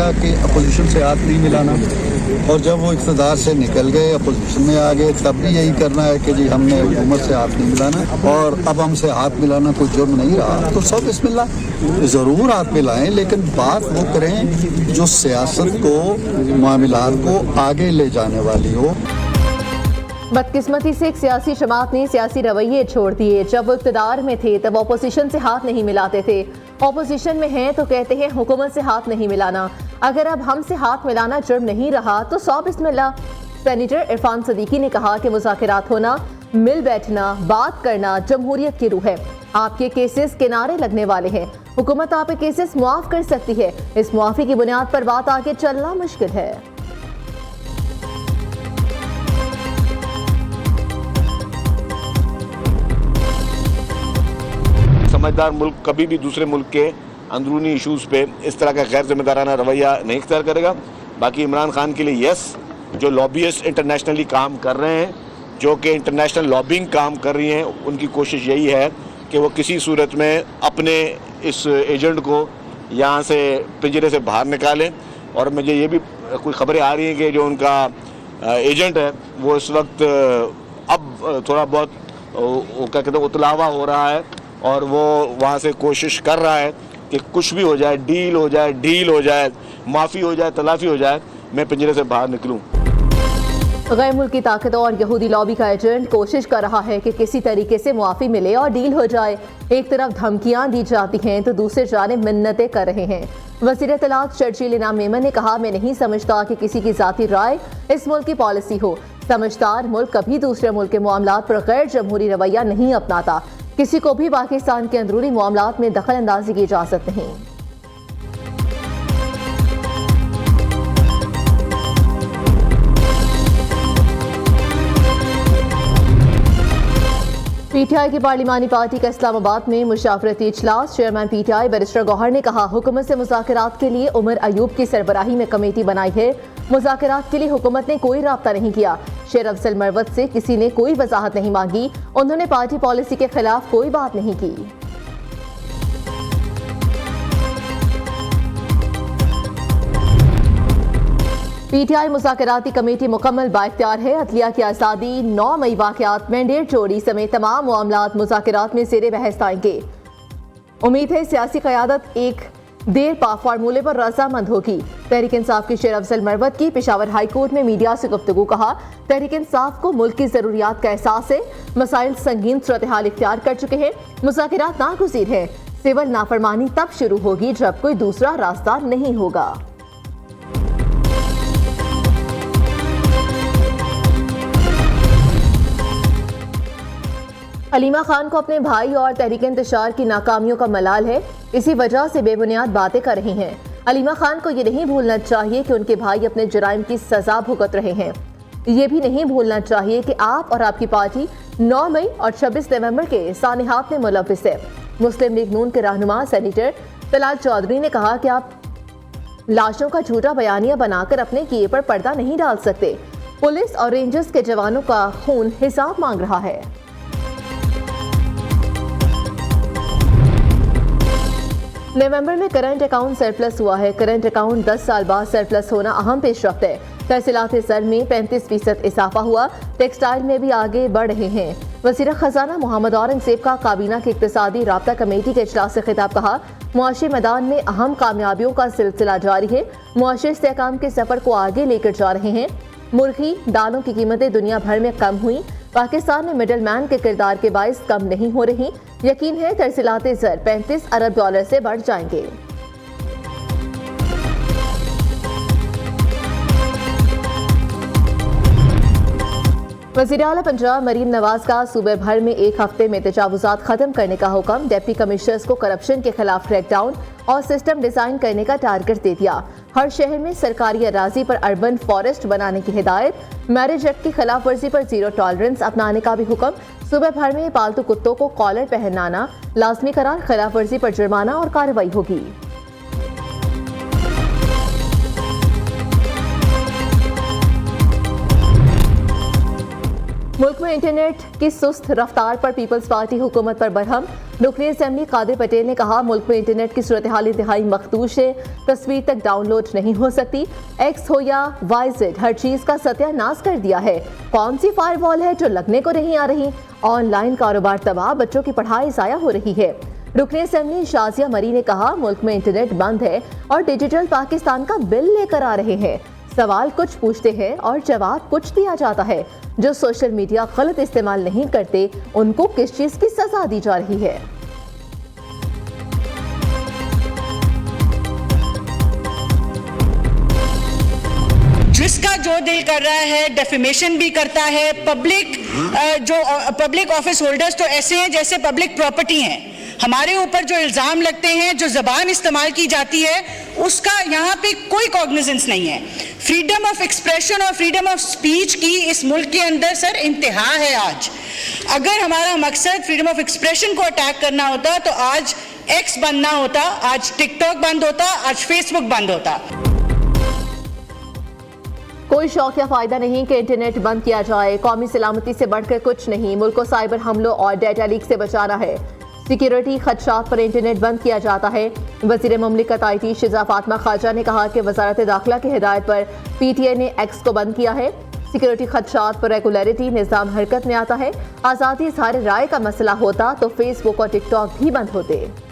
था कि अपोजिशन से हाथ नहीं मिलाना, और जब वो इक़्तिदार से निकल गए, अपोजिशन में आ गए, तब भी यही करना है कि जी हमने हुकूमत से हाथ नहीं मिलाना, और अब हमसे हाथ मिलाना कोई जुर्म नहीं रहा। तो सब बिस्मिल्लाह ज़रूर हाथ मिलाएं, लेकिन बात वो करें जो सियासत को, मामलात को आगे ले जाने वाली हो। बदकिस्मती से एक सियासी जमात ने सियासी रवैये छोड़ दिए। जब वो इक़्तिदार में थे तब अपोजिशन से हाथ नहीं मिलाते थे, अपोजिशन में हैं तो कहते हैं हुकूमत से हाथ नहीं मिलाना। अगर अब हमसे हाथ मिलाना जुर्म नहीं रहा तो सौ बिस्मिल्लाह। सेनेटर इरफान सदीकी ने कहा कि मुज़ाकरात होना, मिल बैठना, बात करना जमहूरियत की रूह है। आपके केसेस किनारे लगने वाले हैं, हुकूमत आपके केसेस मुआफ कर सकती है। इस मुआफ़ी की बुनियाद पर बात आगे चलना मुश्किल है। समझदार मुल्क कभी भी दूसरे मुल्क के अंदरूनी इशूज़ पे इस तरह का गैर जिम्मेदाराना रवैया नहीं इख्तियार करेगा। बाकी इमरान खान के लिए यस, जो लॉबियस्ट इंटरनेशनली काम कर रहे हैं, जो कि इंटरनेशनल लॉबिंग काम कर रही हैं, उनकी कोशिश यही है कि वो किसी सूरत में अपने इस एजेंट को यहाँ से पिंजरे से बाहर निकालें। और मुझे ये भी कोई खबरें आ रही हैं कि जो उनका एजेंट है वो इस वक्त अब थोड़ा बहुत क्या कहते हैं उतलावा हो रहा है, और वो वहाँ से कोशिश कर रहा है कि कुछ भी हो जाए, डील हो जाए, ढील हो जाए, माफ़ी हो जाए, तलाफ़ी हो जाए, मैं पिंजरे से बाहर निकलूँ। गैर मुल्की ताकतों और यहूदी लॉबी का एजेंट कोशिश कर रहा है कि किसी तरीके से मुआफ़ी मिले और डील हो जाए। एक तरफ धमकियां दी जाती हैं तो दूसरे जानिब मिन्नतें कर रहे हैं। वज़ीर इत्तलात चर्चिल इनाम मेमन ने कहा, मैं नहीं समझता कि किसी की ज़ाती राय इस मुल्क की पॉलिसी हो। समझदार मुल्क कभी दूसरे मुल्क के मामलात पर गैर जमहूरी रवैया नहीं अपनाता। किसी को भी पाकिस्तान के अंदरूनी मामलात में दखल अंदाजी की इजाज़त नहीं। पीटीआई की पार्लिमानी पार्टी का इस्लामाबाद में मुशावरती इजलास। चेयरमैन पीटीआई बैरिस्टर गौहर ने कहा, हुकूमत से मुज़ाकरात के लिए उमर अयूब की सरबराही में कमेटी बनाई है। मुज़ाकरात के लिए हुकूमत ने कोई राब्ता नहीं किया। शेर अफजल मरवत से किसी ने कोई वजाहत नहीं मांगी। उन्होंने पार्टी पॉलिसी के खिलाफ कोई बात नहीं की। पीटीआई मुज़ाकराती कमेटी मुकम्मल बाइख्तियार है। अदलिया की आज़ादी, 9 मई वाक़यात, मैंडेट चोरी समेत तमाम मामलात मुज़ाकरात में ज़ेरे बहस आएंगे। उम्मीद है सियासी क़यादत एक देर पा फार्मूले पर रजामंद होगी। तहरीक इंसाफ की शेर अफजल मरवत की पेशावर हाई कोर्ट में मीडिया से गुफ्तगू। कहा, तहरीक इंसाफ को मुल्क की ज़रूरियात का एहसास है। मसाइल संगीन सूरत-ए-हाल इख्तियार कर चुके हैं। मुज़ाकरात नागुज़ीर है। सिविल नाफरमानी तब शुरू होगी जब कोई दूसरा रास्ता नहीं होगा। हलीमा खान को अपने भाई और तहरीक इंतशार की नाकामियों का मलाल है। इसी वजह से बेबुनियाद बातें कर रही हैं। हलीमा खान को ये नहीं भूलना चाहिए कि उनके भाई अपने जुराइम की सजा भुगत रहे हैं। ये भी नहीं भूलना चाहिए कि आप और आपकी पार्टी 9 मई और 26 नवंबर के सानिहात में मुलव्विस है। मुस्लिम लीग नून के रहनुमा सेनेटर तलाल चौधरी ने कहा कि आप लाशों का झूठा बयानिया बनाकर अपने किए पर पर्दा नहीं डाल सकते। पुलिस और रेंजर्स के जवानों का खून हिसाब मांग रहा है। नवंबर में करंट अकाउंट सरप्लस हुआ है। करंट अकाउंट 10 साल बाद सरप्लस होना अहम पेशरफ्त है। तहसीलात ज़र में 35% इजाफा हुआ। टेक्सटाइल में भी आगे बढ़ रहे हैं। वज़ीर खजाना मोहम्मद औरंगज़ेब का काबीना की इक़्तिसादी राब्ता कमेटी के इजलास से खिताब। कहा, मुआशी मैदान में अहम कामयाबियों का सिलसिला जारी है। मुआशी इस्तेहकाम के सफर को आगे लेकर जा रहे हैं। मुर्गी दालों की कीमतें दुनिया भर में कम हुई। पाकिस्तान में मिडल मैन के किरदार के बाइस कम नहीं हो रही। यकीन है तरसीलात ज़र 35 अरब डॉलर से बढ़ जाएंगे। वज़ीर आला पंजाब मरीम नवाज का सूबे भर में 1 हफ्ते में तजावुज़ात खत्म करने का हुक्म। डिप्टी कमिश्नर्स को करप्शन के खिलाफ क्रैकडाउन और सिस्टम डिजाइन करने का टारगेट दे दिया। हर शहर में सरकारी अराजी पर अर्बन फॉरेस्ट बनाने की हिदायत। मैरिज एक्ट की खिलाफ वर्जी पर 0 टॉलरेंस अपनाने का भी हुक्म। सूबे भर में पालतू कुत्तों को कॉलर पहनाना लाजमी करार। खिलाफ वर्जी पर जुर्माना और कार्रवाई होगी। मुल्क में इंटरनेट की सुस्त रफ्तार पर पीपल्स पार्टी हुकूमत पर बरहम। रुकनी असेंबली कादिर पटेल ने कहा, मुल्क में इंटरनेट की सूरत हाल इंतहाई मखदूश है, तस्वीर तक डाउनलोड नहीं हो सकती। एक्स हो या YZ, हर चीज का सत्यानाश कर दिया है। कौन सी फायरवॉल है जो लगने को नहीं आ रही? ऑनलाइन कारोबार तबाह, बच्चों की पढ़ाई जाया हो रही है। रुकनी असेंबली शाजिया मरी ने कहा, मुल्क में इंटरनेट बंद है और डिजिटल पाकिस्तान का बिल लेकर आ रहे हैं। सवाल कुछ पूछते हैं और जवाब कुछ दिया जाता है। जो सोशल मीडिया गलत इस्तेमाल नहीं करते, उनको किस चीज की सजा दी जा रही है? जिसका जो दिल कर रहा है डेफेमेशन भी करता है। पब्लिक ऑफिस होल्डर्स तो ऐसे हैं जैसे पब्लिक प्रॉपर्टी हैं। हमारे ऊपर जो इल्ज़ाम लगते हैं, जो ज़बान इस्तेमाल की जाती है, उसका यहाँ पे कोई कॉग्निजेंस नहीं है। फ्रीडम ऑफ एक्सप्रेशन और फ्रीडम ऑफ स्पीच की इस मुल्क के अंदर सर इंतहा है आज। अगर हमारा मकसद फ्रीडम ऑफ एक्सप्रेशन को अटैक करना होता तो आज एक्स बंद ना होता, आज टिकटॉक बंद होता, आज फेसबुक बंद होता। कोई शौक या फायदा नहीं कि इंटरनेट बंद किया जाए। कौमी सलामती से बढ़कर कुछ नहीं। मुल्क को साइबर हमलों और डेटा लीक से बचाना है। सिक्योरिटी खदशात पर इंटरनेट बंद किया जाता है। वज़ीर मुमलिकत IT शिजा फातिमा ख्वाजा ने कहा कि वजारत दाखिला की हिदायत पर PTI ने एक्स को बंद किया है। सिक्योरिटी खदशात पर रेगुलरिटी निज़ाम हरकत में आता है। आज़ादी इज़हार राय का मसला होता तो फेसबुक और टिकटॉक भी बंद होते।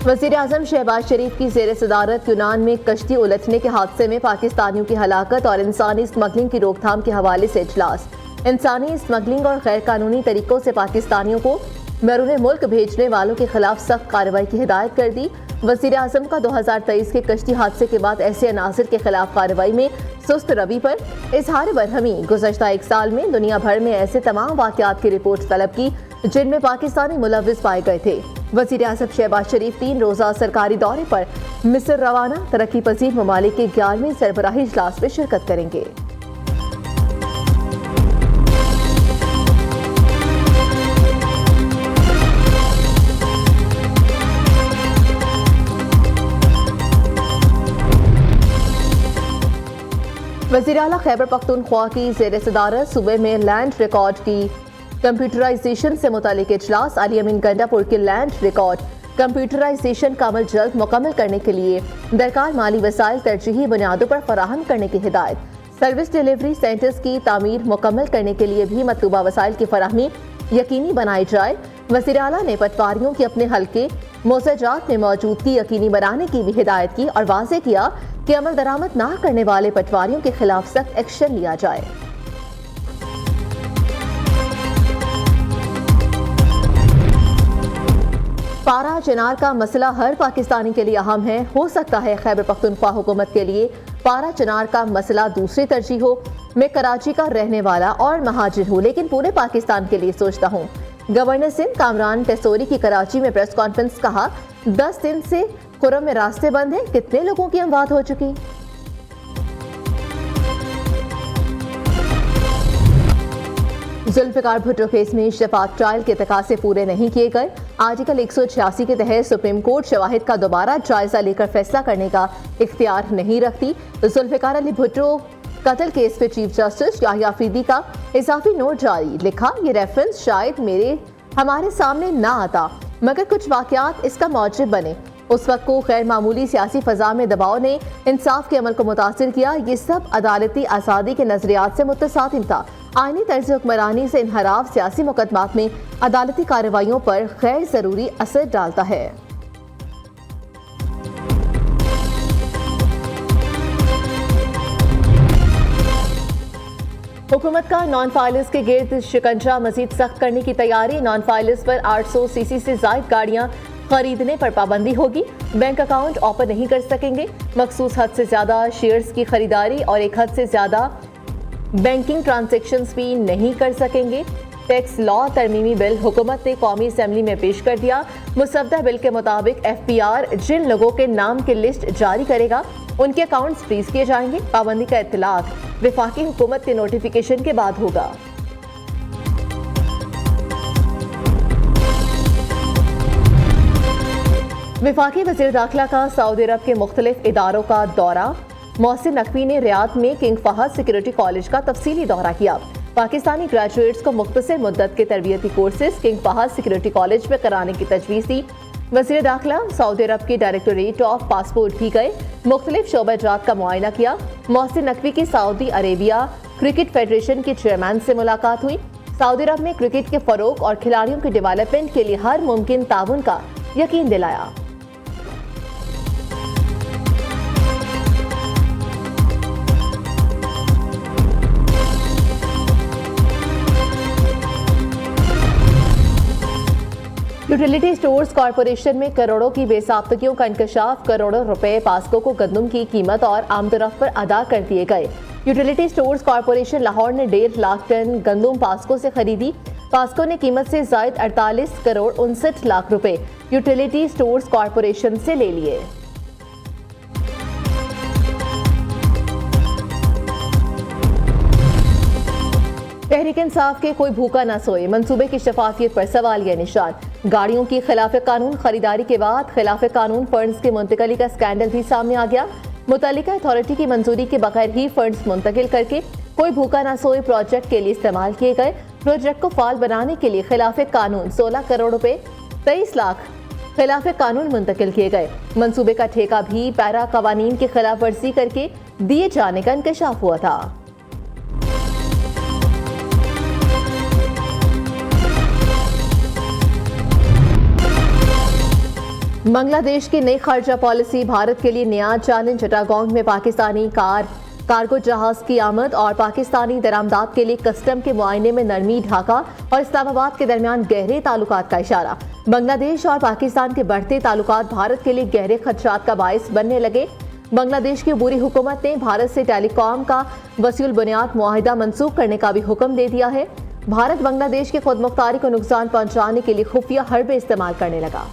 वज़ीर आज़म शहबाज शरीफ की ज़ेर सदारत यूनान में कश्ती उलटने के हादसे में पाकिस्तानियों की हलाकत और इंसानी स्मगलिंग की रोकथाम के हवाले से इजलास। इंसानी स्मगलिंग और गैर कानूनी तरीकों से पाकिस्तानियों को बैरून मुल्क भेजने वालों के खिलाफ सख्त कार्रवाई की हिदायत कर दी। वज़ीर आज़म का 2023 के कश्ती हादसे के बाद ऐसे अनासर के खिलाफ कार्रवाई में सुस्त रवि पर इजहार बरहमी। गुज़श्ता एक साल में दुनिया भर में ऐसे तमाम वाक़यात की रिपोर्ट तलब की जिनमें पाकिस्तानी मुलव्विस पाए गए थे। वज़ीर आज़म शहबाज शरीफ 3 रोज़ा सरकारी दौरे पर मिस्र रवाना। तरक्की पजीर ममालिक के 11वें सरबराही इजलास में शिरकत करेंगे। वज़ीर आला खैबर पख्तूनख्वा की ज़ेर सदारत सूबे में लैंड रिकॉर्ड की कंप्यूटराइजेशन से मुतालिक इजलास। अली अमीन गंडापुर के लैंड रिकॉर्ड कंप्यूटराइजेशन का अमल जल्द मुकम्मल करने के लिए दरकार माली वसाइल तरजीही बुनियादों पर फराहम करने की हिदायत। सर्विस डिलीवरी सेंटर्स की तामीर मुकम्मल करने के लिए भी मतलूबा वसाइल की फराहमी यकीनी बनाई जाए। वज़ीर आला ने पटवारियों की अपने हल्के मोसजात में मौजूदगी यकीनी बनाने की भी हिदायत की और वाज़ेह किया कि अमल दरामद ना करने वाले पटवारियों के खिलाफ सख्त एक्शन लिया जाए। पारा चिनार का मसला हर पाकिस्तानी के लिए अहम है। हो सकता है खैबर पख्तूनख्वा हुकूमत के लिए पारा चिनार का मसला दूसरी तरजीह हो। मैं कराची का रहने वाला और महाजिर हूँ, लेकिन पूरे पाकिस्तान के लिए सोचता हूँ। गवर्नर सिंध कामरान टेसोरी की कराची में प्रेस कॉन्फ्रेंस। कहा, 10 दिन से खुर्रम में रास्ते बंद हैं। कितने लोगों की अमवात हो चुकी। जुल्फ़िकार भुट्टो केस में शफाक ट्रायल के तकाज़े पूरे नहीं किए गए। आर्टिकल 186 के तहत सुप्रीम कोर्ट शवाहिद का दोबारा जायजा लेकर फैसला करने का इख्तियार नहीं रखती। जुल्फ़िकार अली भुट्टो कत्ल केस पे चीफ जस्टिस याहिया अफरीदी का इजाफी नोट जारी। लिखा, ये रेफरेंस शायद हमारे सामने ना आता, मगर कुछ वाक़यात इसका मौजब बने। उस वक्त को गैर मामूली सियासी फजा में दबाव ने इंसाफ के अमल को मुतासिर किया। ये सब अदालती आज़ादी के नजरियात से मुतसादिम था। आईनी तर्ज हुक्मरानी से इनहराफ सियासी मुकदमात में अदालती कार्रवाइयों पर गैर जरूरी असर डालता है। हुकूमत का नॉन फाइलर्स के गिर्द शिकंजा मजीद सख्त करने की तैयारी। नॉन फाइलर्स पर 800 सीसी से जायद गाड़ियां खरीदने पर पाबंदी होगी। बैंक अकाउंट ओपन नहीं कर सकेंगे। मखसूस हद से ज्यादा शेयर्स की खरीदारी और एक हद से ज्यादा बैंकिंग ट्रांजैक्शंस भी नहीं कर सकेंगे। टैक्स लॉ तरमीमी बिल हुकूमत ने कौमी असेंबली में पेश कर दिया। मुसव्वदा बिल के मुताबिक FPR जिन लोगों के नाम की लिस्ट जारी करेगा उनके अकाउंट्स फ्रीज किए जाएंगे। पाबंदी का इत्तलाक वफाकी हुकूमत के नोटिफिकेशन के बाद होगा। वफाकी वज़ीर दाखिला का सऊदी अरब के मुख्तलिफ इदारों का दौरा। मोहसिन नकवी ने रियाद में किंग फहद सिक्योरिटी कॉलेज का तफसीली दौरा किया। पाकिस्तानी ग्रेजुएट्स को मुख्तसर मुद्दत के तरबियती courses king Fahd security college में कराने की तजवीज़ दी। वज़ीर दाखिला सऊदी अरब के डायरेक्टोरेट ऑफ पासपोर्ट भी गए, मुख्तलिफ शोबाजात का मुआयना किया। मोहसिन नकवी की सऊदी अरेबिया क्रिकेट फेडरेशन के चेयरमैन से मुलाकात हुई। सऊदी अरब में क्रिकेट के फरोग और खिलाड़ियों के डेवलपमेंट के लिए हर मुमकिन ताउन का यकीन दिलाया। यूटिलिटी स्टोर्स कॉरपोरेशन में करोड़ों की बेसाख्तगियों का इंकशाफ, करोड़ों रुपए पास्को को गंदम की कीमत और आमदरफ्त पर अदा कर दिए गए। यूटिलिटी स्टोर्स कॉरपोरेशन लाहौर ने 1.5 लाख टन गंदम पास्को से खरीदी। पास्को ने कीमत से जायद 48 करोड़ 59 लाख रुपए यूटिलिटी स्टोर्स कॉरपोरेशन से ले लिए। तहरीक इंसाफ के कोई भूखा न सोए, मंसूबे की शफाफियत पर सवालिया निशान। गाड़ियों की खिलाफ कानून खरीदारी के बाद खिलाफ कानून फंड्स की मुंतकली का स्कैंडल भी सामने आ गया। मुतल्लिका अथॉरिटी की मंजूरी के बगैर ही फंड्स मुंतकिल करके कोई भूखा न सोए प्रोजेक्ट के लिए इस्तेमाल किए गए। प्रोजेक्ट को फाल बनाने के लिए खिलाफ कानून 16 करोड़ रुपए 23 लाख खिलाफ कानून मुंतकिल किए गए। मंसूबे का ठेका भी पैरा कवानीन की खिलाफ वर्जी करके दिए जाने का इंकशाफ हुआ था। बांग्लादेश की नई खारजा पॉलिसी भारत के लिए नया चैलेंज। चट्टागोंग में पाकिस्तानी कार्गो जहाज की आमद और पाकिस्तानी दरामदात के लिए कस्टम के मुआयने में नरमी। ढाका और इस्लामाबाद के दरमियान गहरे ताल्लुकात का इशारा। बांग्लादेश और पाकिस्तान के बढ़ते ताल्लुकात भारत के लिए गहरे खदशात का बायस बनने लगे। बांग्लादेश की अबूरी हुकूमत ने भारत से टेलीकॉम का वसीउल बुनियाद मुआहिदा मंसूख करने का भी हुक्म दे दिया है। भारत बांग्लादेश की खुद मुख्तारी को नुकसान पहुंचाने के लिए खुफिया हरबे इस्तेमाल करने लगा।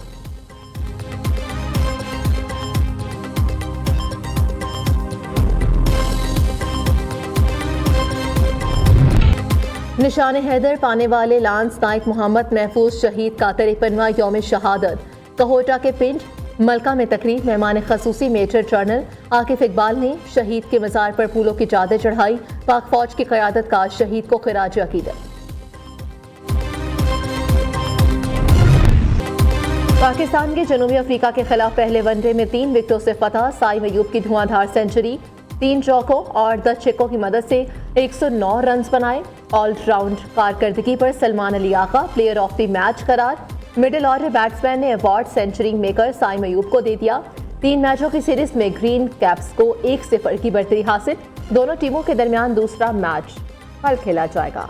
निशान हैदर पाने वाले लांस नाइक मोहम्मद महफूज शहीद का 53वां यौम शहादत। कहोटा के पिंड मलका में तकरीब। मेहमान खसूसी मेजर जनरल आकिफ इकबाल ने शहीद के मज़ार पर फूलों की चादर चढ़ाई। पाक फौज की क़यादत का शहीद को खिराज अकीदत। पाकिस्तान के जनूबी अफ्रीका के खिलाफ पहले वनडे में 3 विकेटों से फतह। साइम अयूब की धुआंधार सेंचुरी, 3 चौकों और 10 छक्कों की मदद से 109 रन बनाए। ऑलराउंड कारकर्दगी पर सलमान अली आका प्लेयर ऑफ द मैच करार। मिडिल ऑर्डर बैट्समैन ने award century maker Saim Ayub को दे दिया। 3 मैचों की सीरीज में ग्रीन कैप्स को 1-0 की बढ़तरी हासिल। दोनों टीमों के दरमियान दूसरा मैच कल खेला जाएगा।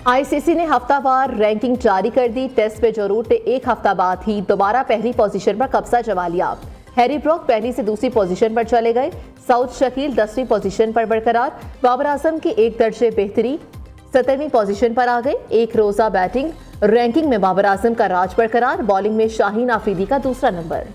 आईसीसी ने हफ्तावार रैंकिंग जारी कर दी। टेस्ट पे जरूर ने 1 हफ्ता बाद ही दोबारा पहली पोजीशन पर कब्जा जमा लिया। हैरी ब्रोक पहली से दूसरी पोजीशन पर चले गए। साउथ शकील 10वीं पोजीशन पर बरकरार। बाबर आजम की 1 दर्जे बेहतरी 17वीं पोजीशन पर आ गए। एक रोजा बैटिंग रैंकिंग में बाबर आजम का राज बरकरार। बॉलिंग में शाहीन आफरीदी का दूसरा नंबर।